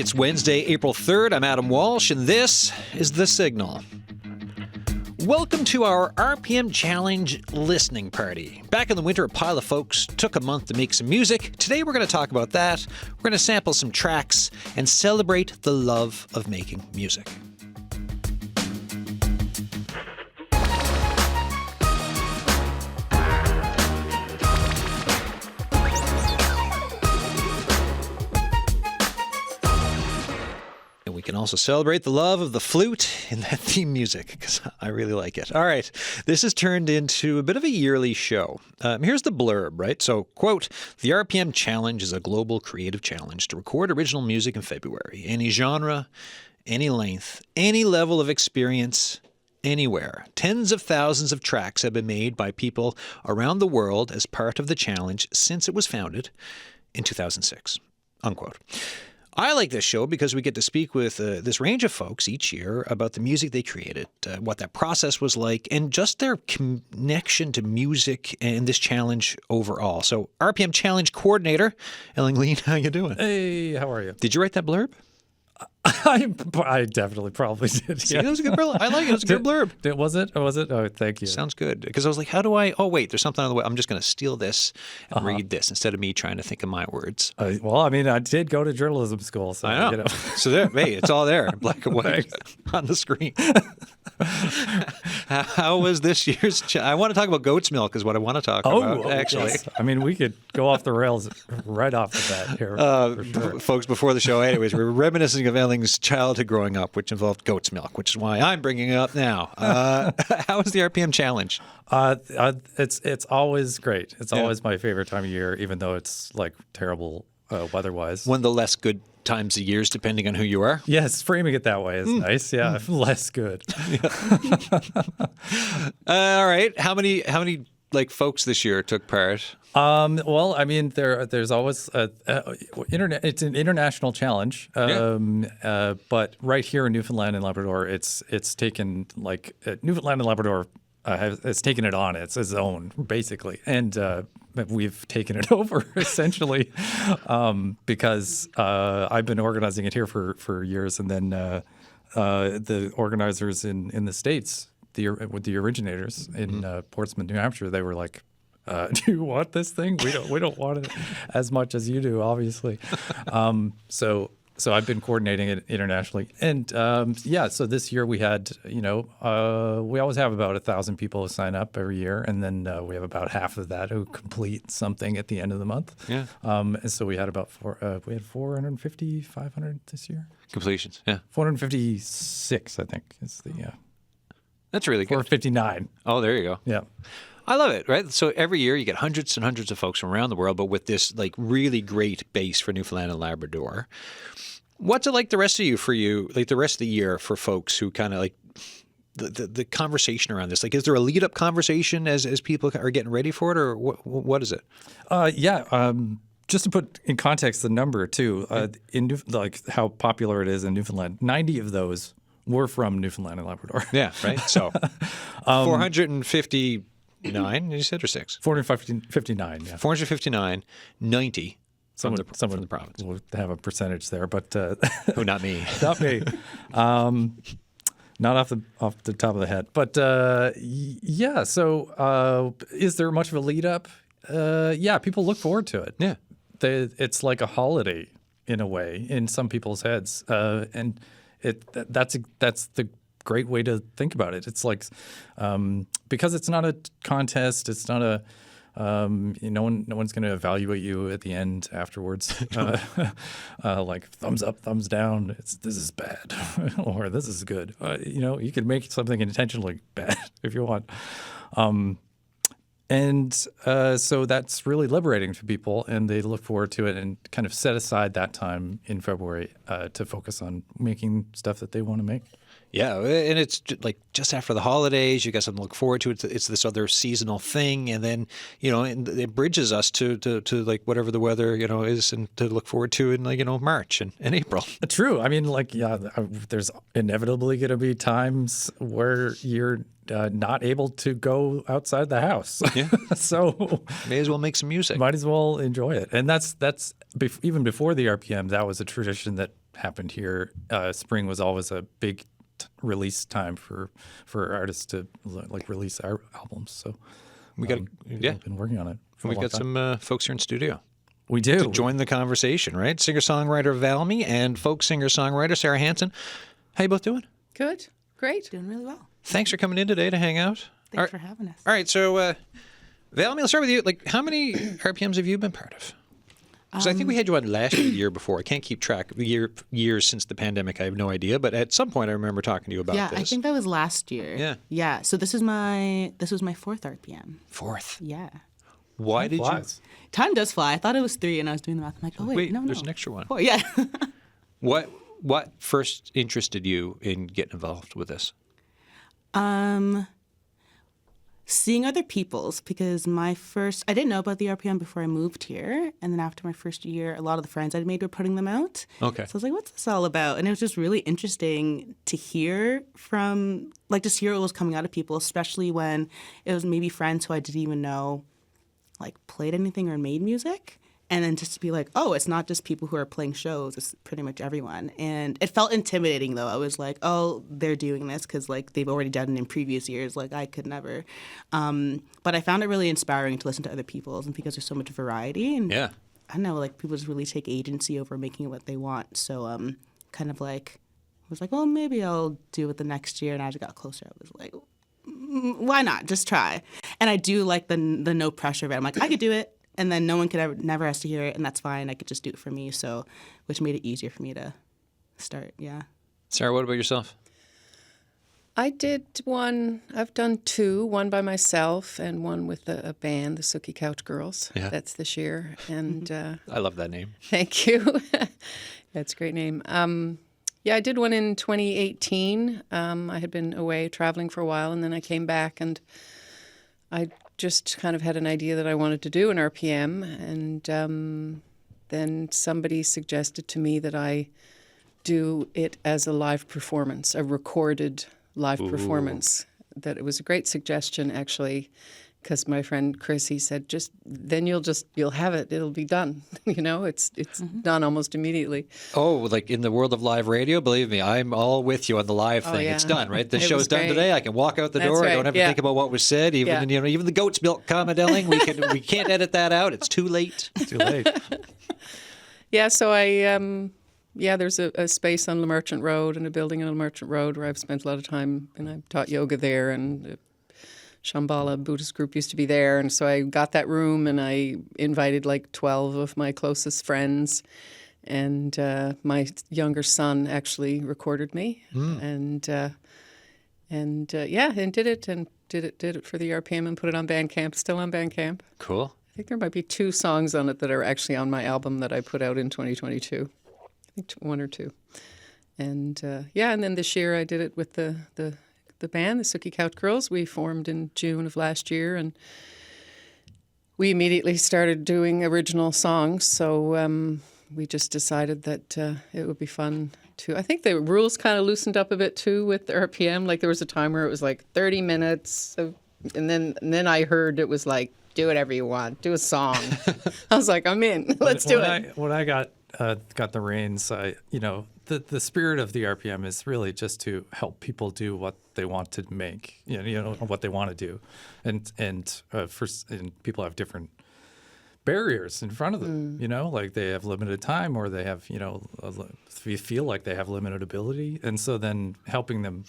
It's Wednesday, April 3rd. I'm Adam Walsh, and this is The Signal. Welcome to our RPM Challenge listening party. Back in the winter, a pile of folks took a month to make some music. Today, we're going to talk about that. We're going to sample some tracks and celebrate the love of making music. We can also celebrate the love of the flute in that theme music, because I really like it. All right, this has turned into a bit of a yearly show. Here's the blurb, right? So, quote, the RPM Challenge is a global creative challenge to record original music in February. Any genre, any length, any level of experience, anywhere. Tens of thousands of tracks have been made by people around the world as part of the challenge since it was founded in 2006, unquote. I like this show because we get to speak with this range of folks each year about the music they created, what that process was like, and just their connection to music and this challenge overall. So, RPM Challenge Coordinator, Ellen Glean, how you doing? Hey, how are you? Did you write that blurb? I definitely probably did. See, that was a good blurb. I like it. It was a good blurb. Was it? Oh, thank you. Sounds good. Because I was like, how do I... Oh, wait, there's something on the way. I'm just going to steal this and read this instead of me trying to think of my words. Well, I mean, I did go to journalism school. So, I know. You know. So there, hey, it's all there, black and white on the screen. How was this year's... I want to talk about goat's milk is what I want to talk about, actually. Yes. I mean, we could go off the rails right off the bat here. For sure. Folks, before the show, anyways, we were reminiscing of Ellen's childhood growing up, which involved goat's milk, which is why I'm bringing it up now. How was the RPM Challenge? It's always great. It's always my favorite time of year, even though it's like terrible weather-wise. One of the less good times of years, depending on who you are. Yes, framing it that way is nice. Yeah, less good. All right, how many like folks this year took part? Well, I mean, there's always internet. It's an international challenge, but right here in Newfoundland and Labrador, it's taken like Newfoundland and Labrador has taken it on. It's its own basically, and we've taken it over essentially because I've been organizing it here for years, and then the organizers in the States, with the originators in Portsmouth, New Hampshire, they were like, do you want this thing? We don't want it as much as you do, obviously. So I've been coordinating it internationally, and so this year we had, we always have about 1,000 people who sign up every year, and then we have about half of that who complete something at the end of the month. Yeah. And so we had about 450, 500 this year. Completions. Yeah. 456, I think, is the. That's really good. 459. Oh, there you go. Yeah. I love it, right? So every year you get hundreds and hundreds of folks from around the world, but with this like really great base for Newfoundland and Labrador. What's it like the rest of the year for folks who kind of like the conversation around this? Like, is there a lead up conversation as people are getting ready for it, or what is it? Just to put in context the number too, like how popular it is in Newfoundland, 90 of those were from Newfoundland and Labrador. Yeah, right. So 459, you said, or 6? 459, yeah. 459, 90 from the province. We'll have a percentage there, but oh, not me. Not me. Not off the top of the head. But so is there much of a lead up? Yeah, people look forward to it. Yeah. It's like a holiday in a way in some people's heads. And that's the great way to think about it. It's like because it's not a contest. It's not a no one's going to evaluate you at the end afterwards. Like thumbs up, thumbs down. This is bad or this is good. You can make something intentionally bad if you want. And so that's really liberating for people, and they look forward to it and kind of set aside that time in February to focus on making stuff that they want to make. Yeah, and it's like just after the holidays, you got something to look forward to. It's this other seasonal thing, and then and it bridges us to like whatever the weather is, and to look forward to in March and April. True. I mean, there's inevitably going to be times where you're not able to go outside the house. Yeah. So may as well make some music. Might as well enjoy it, and that's even before the RPM. That was a tradition that happened here, spring was always a big release time for artists to like release our albums. So We got we've been working on it. For we've a long got time. some folks here in studio We do. to join the conversation, right? Singer-songwriter Valmy and folk singer-songwriter Sarah Hansen. How you both doing? Good. Great. Doing really well. Thanks for coming in today to hang out. Thanks for having us. All right, so Valmy, let's start with you. Like, how many RPMs have you been part of? Because I think we had you on last year, the year before. I can't keep track of the years since the pandemic. I have no idea. But at some point, I remember talking to you about Yeah, this. I think that was last year. Yeah. Yeah. So this was my fourth RPM. Fourth. Yeah. Why did you? Flies. Time does fly. I thought it was 3, and I was doing the math. I'm like, oh wait, no, there's an extra one. 4. Yeah. What first interested you in getting involved with this? Seeing other people's, because I didn't know about the RPM before I moved here, and then after my first year, a lot of the friends I'd made were putting them out. Okay. So I was like, what's this all about? And it was just really interesting to hear from, like, just hear what was coming out of people, especially when it was maybe friends who I didn't even know, like, played anything or made music. And then just to be like, oh, it's not just people who are playing shows, it's pretty much everyone. And it felt intimidating, though. I was like, oh, they're doing this because, like, they've already done it in previous years. Like, I could never. But I found it really inspiring to listen to other people's, and because there's so much variety. And Yeah. I don't know, like, people just really take agency over making what they want. So kind of like, I was like, well, maybe I'll do it the next year. And as I got closer, I was like, why not? Just try. And I do like the no pressure of it. I'm like, I could do it. And then no one never has to hear it, and that's fine. I could just do it for me, so which made it easier for me to start. Yeah. Sarah, what about yourself? I did one. I've done 2. One by myself and one with a band, the Sookie Couch Girls. Yeah. That's this year. And I love that name. thank you. That's a great name. Yeah, I did one in 2018. I had been away traveling for a while, and then I came back, and I just kind of had an idea that I wanted to do an RPM, and then somebody suggested to me that I do it as a live performance, a recorded live performance. That it was a great suggestion, actually, because my friend Chris, he said, you'll have it, it'll be done. It's done almost immediately. Oh, like in the world of live radio, believe me, I'm all with you on the live thing. yeah. It's done, right? The It show's was done great. today. I can walk out the That's door. I right, don't have to yeah. think about what was said. Even Yeah. even the goat's milk commendelling, we can't edit that out. It's too late. Too late. Yeah, so there's a space on Le Merchant Road and a building on Le Merchant Road where I've spent a lot of time, and I've taught yoga there, and the Shambhala Buddhist group used to be there. And so I got that room, and I invited like 12 of my closest friends. And my younger son actually recorded me, and did it for the RPM and put it on Bandcamp. Still on Bandcamp. Cool. I think there might be 2 songs on it that are actually on my album that I put out in 2022. I think 1 or 2. And and then this year I did it with the band, the Sookie Couch Girls. We formed in June of last year, and we immediately started doing original songs. So we just decided that it would be fun to. I think the rules kind of loosened up a bit too with the RPM. Like there was a time where it was like 30 minutes, and then I heard it was like, do whatever you want, do a song. I was like, I'm in. Let's do it. When I got the reins, the spirit of the RPM is really just to help people do what they want to make, what they want to do, and people have different barriers in front of them, like they have limited time, or they have, feel like they have limited ability, and so then helping them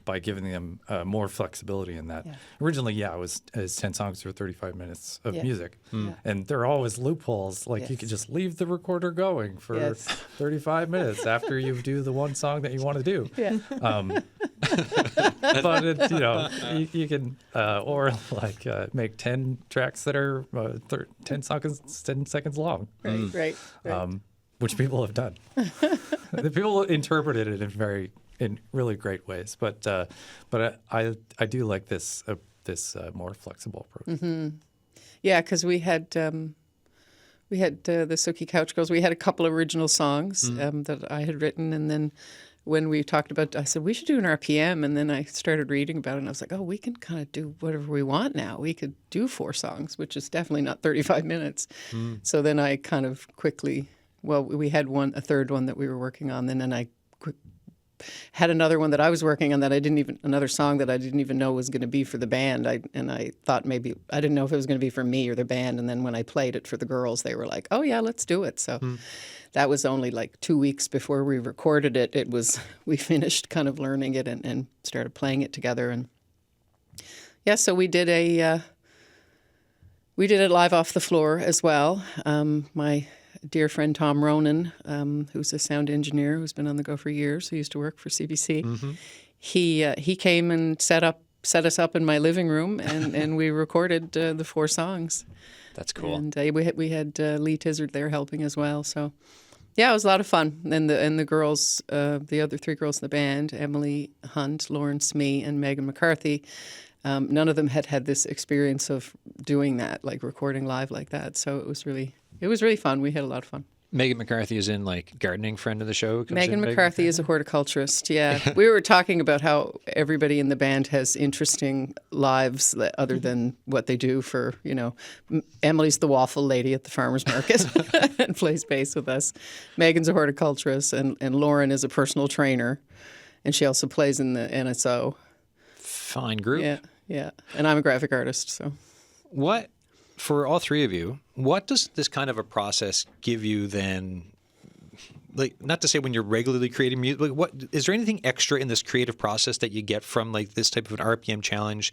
by giving them more flexibility in that. Yeah. Originally, it was 10 songs for 35 minutes of Yeah. music. Yeah. And there are always loopholes. Like you Yes. could just leave the recorder going for Yes. 35 minutes after you do the one song that you want to do. Yeah. But you can make 10 tracks that are 10 seconds long, Right. which people have done. The people interpreted it in really great ways, but I do like this more flexible approach. Mm-hmm. Yeah, because we had the Sookie Couch Girls. We had a couple of original songs that I had written, and then when we talked about, I said we should do an RPM, and then I started reading about it, and I was like, oh, we can kind of do whatever we want now. We could do 4 songs, which is definitely not 35 minutes. So then I kind of quickly well, we had a third one that we were working on, and then I had another one that I was working on that another song that I didn't even know was going to be for the band. I thought maybe, I didn't know if it was going to be for me or the band. And then when I played it for the girls, they were like, oh yeah, let's do it. So that was only like 2 weeks before we recorded it. We finished kind of learning it and started playing it together. And yeah, so we did it live off the floor as well. My dear friend Tom Ronan, who's a sound engineer who's been on the go for years, who used to work for CBC. Mm-hmm. He came and set us up in my living room, and we recorded the 4 songs. That's cool. And we had Lee Tizard there helping as well. So yeah, it was a lot of fun. And the girls, the other 3 girls in the band, Emily Hunt, Lauren Smee, and Megan McCarthy. None of them had this experience of doing that, like recording live like that. So it was really fun. We had a lot of fun. Megan McCarthy is in like gardening friend of the show. Megan McCarthy is a horticulturist. Yeah, we were talking about how everybody in the band has interesting lives other than what they do for, Emily's the waffle lady at the farmer's market and plays bass with us. Megan's a horticulturist, and Lauren is a personal trainer, and she also plays in the NSO. Fine group. Yeah. And I'm a graphic artist, so. What, for all 3 of you, what does this kind of a process give you then? Like, not to say when you're regularly creating music, like what is there anything extra in this creative process that you get from like this type of an RPM challenge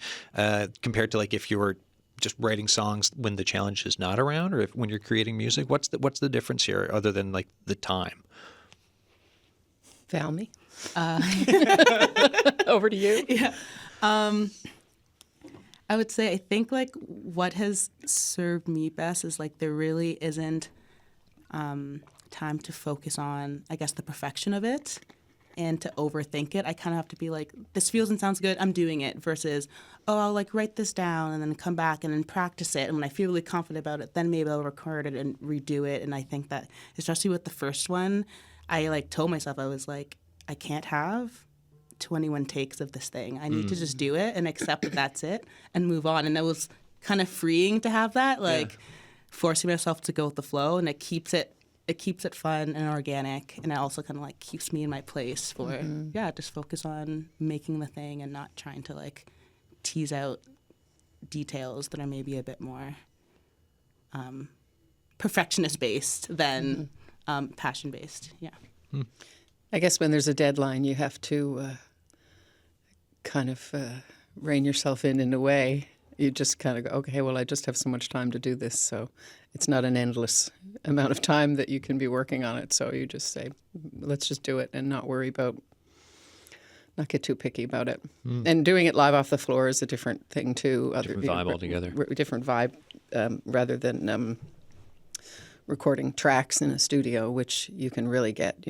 compared to like if you were just writing songs when the challenge is not around, or when you're creating music? What's the difference here other than like the time? Valmy? Over to you. Yeah. I would say I think like what has served me best is like there really isn't time to focus on, I guess, the perfection of it and to overthink it. I kind of have to be like, this feels and sounds good, I'm doing it, versus, oh, I'll like write this down and then come back and then practice it. And when I feel really confident about it, then maybe I'll record it and redo it. And I think that especially with the first one, I like told myself, I was like, I can't have 21 takes of this thing. I need to just do it and accept that that's it and move on. And it was kind of freeing to have that, like forcing myself to go with the flow, and it keeps it fun and organic, and it also kind of like keeps me in my place for just focus on making the thing and not trying to like tease out details that are maybe a bit more perfectionist based than passion based. Yeah. I guess when there's a deadline, you have to kind of rein yourself in a way. You just kind of go, okay, well, I just have so much time to do this. So it's not an endless amount of time that you can be working on it. So you just say, let's just do it and not worry about, not get too picky about it. And doing it live off the floor is a different thing too. Different vibe altogether. Different vibe rather than recording tracks in a studio, which you can really get,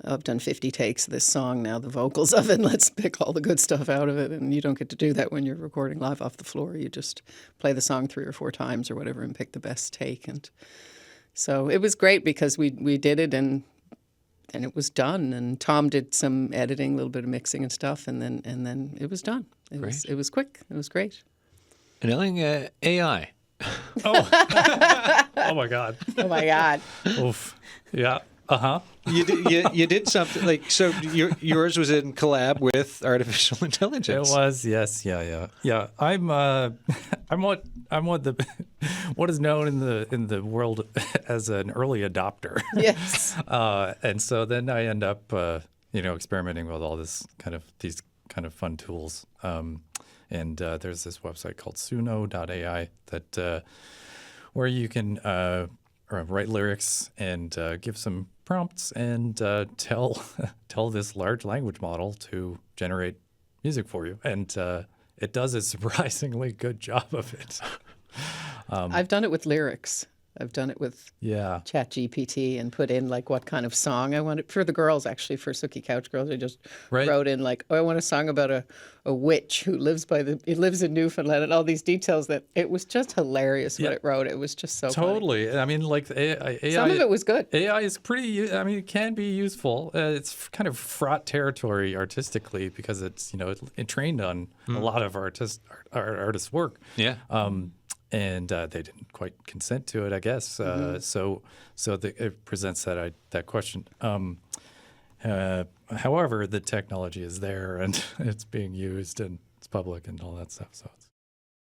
I've done 50 takes of this song now, the vocals of it, and let's pick all the good stuff out of it. And you don't get to do that when you're recording live off the floor. You just play the song 3 or 4 times or whatever and pick the best take. And so it was great because we did it and it was done. And Tom did some editing, a little bit of mixing and stuff, and then it was done. It was quick. It was great. And AI. Oh. Oh my God. Oh my God. Oof. Yeah. Uh-huh. You did something like, so yours was in collab with artificial intelligence. It was, yes, yeah. I'm what is known in the world as an early adopter. Yes. And so then I end up experimenting with all these kind of fun tools. And there's this website called suno.ai that where you can write lyrics and give some prompts and tell this large language model to generate music for you, and it does a surprisingly good job of it. I've done it with lyrics. I've done it with ChatGPT and put in like what kind of song I wanted for the girls. Actually, for Sookie Couch Girls, I just wrote in like, oh, I want a song about a witch who lives in Newfoundland, and all these details. That it was just hilarious what it wrote. It was just so totally. funny. I mean, like AI, some of it was good. AI is pretty. I mean, it can be useful. It's kind of fraught territory artistically because it's it trained on a lot of artists' work. Yeah. and they didn't quite consent to it, I guess. So it presents that question. However, the technology is there and it's being used and it's public and all that stuff. So